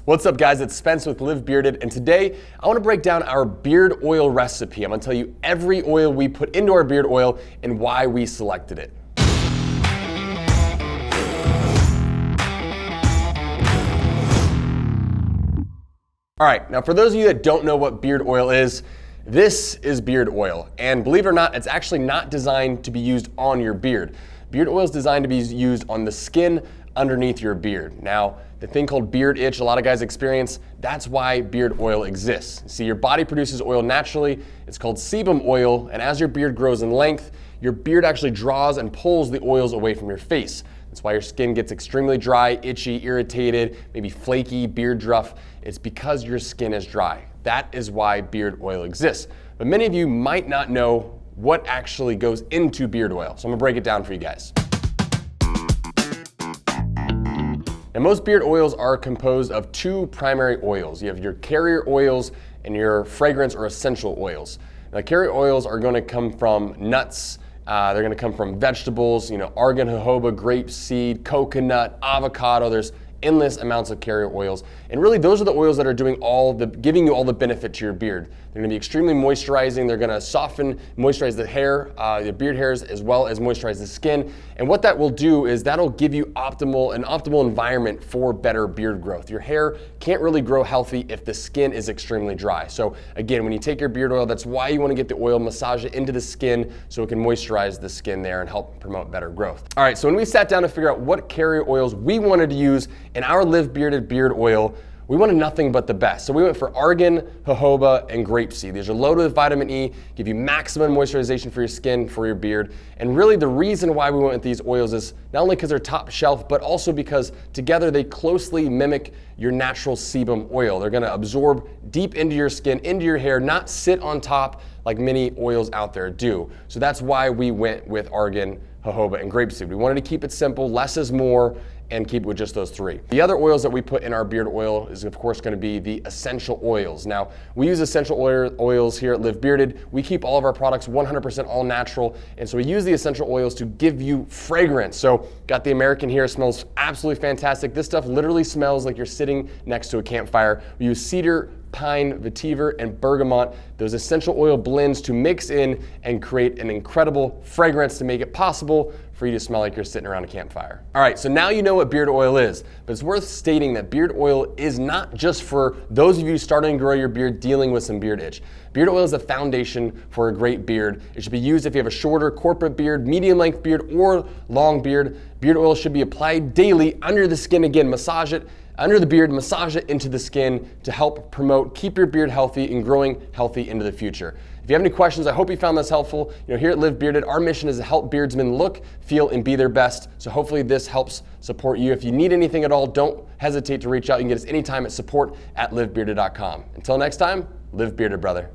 What's up guys, it's Spence with Live Bearded, and today I want to break down our beard oil recipe. I'm going to tell you every oil we put into our beard oil and why we selected it. Alright, now for those of you that don't know what beard oil is, this is beard oil, and believe it or not, it's actually not designed to be used on your beard. Beard oil is designed to be used on the skin underneath your beard. Now, the thing called beard itch, a lot of guys experience, that's why beard oil exists. See, your body produces oil naturally, it's called sebum oil, and as your beard grows in length, your beard actually draws and pulls the oils away from your face. That's why your skin gets extremely dry, itchy, irritated, maybe flaky, beard druff. It's because your skin is dry. That is why beard oil exists. But many of you might not know what actually goes into beard oil, so I'm gonna break it down for you guys. And most beard oils are composed of two primary oils. You have your carrier oils and your fragrance or essential oils. Now, carrier oils are going to come from nuts. They're going to come from vegetables, argan, jojoba, grape seed, coconut, avocado. There's endless amounts of carrier oils. And really those are the oils that are giving you all the benefit to your beard. They're gonna be extremely moisturizing. They're gonna soften, moisturize the hair, your beard hairs, as well as moisturize the skin. And what that will do is that'll give you an optimal environment for better beard growth. Your hair can't really grow healthy if the skin is extremely dry. So again, when you take your beard oil, that's why you wanna get the oil, massage it into the skin so it can moisturize the skin there and help promote better growth. All right, so when we sat down to figure out what carrier oils we wanted to use in our Live Bearded beard oil, we wanted nothing but the best. So we went for argan, jojoba, and grape seed. These are loaded with vitamin E, give you maximum moisturization for your skin, for your beard. And really the reason why we went with these oils is not only because they're top shelf, but also because together they closely mimic your natural sebum oil. They're gonna absorb deep into your skin, into your hair, not sit on top like many oils out there do. So that's why we went with argan, jojoba, and grape seed. We wanted to keep it simple, less is more, and keep it with just those three. The other oils that we put in our beard oil is of course going to be the essential oils. Now, we use essential oils here at Live Bearded. We keep all of our products 100% all natural, and so we use the essential oils to give you fragrance. So, got the American here, smells absolutely fantastic. This stuff literally smells like you're sitting next to a campfire. We use cedar, pine, vetiver, and bergamot, those essential oil blends to mix in and create an incredible fragrance to make it possible for you to smell like you're sitting around a campfire. All right, so now you know what beard oil is, but it's worth stating that beard oil is not just for those of you starting to grow your beard, dealing with some beard itch. Beard oil is the foundation for a great beard. It should be used if you have a shorter corporate beard, medium length beard, or long beard. Beard oil should be applied daily under the skin. Again, massage it under the beard, massage it into the skin to help promote, keep your beard healthy and growing healthy into the future. If you have any questions, I hope you found this helpful. Here at Live Bearded, our mission is to help beardsmen look, feel, and be their best. So hopefully this helps support you. If you need anything at all, don't hesitate to reach out. You can get us anytime at support@livebearded.com. Until next time, live bearded, brother.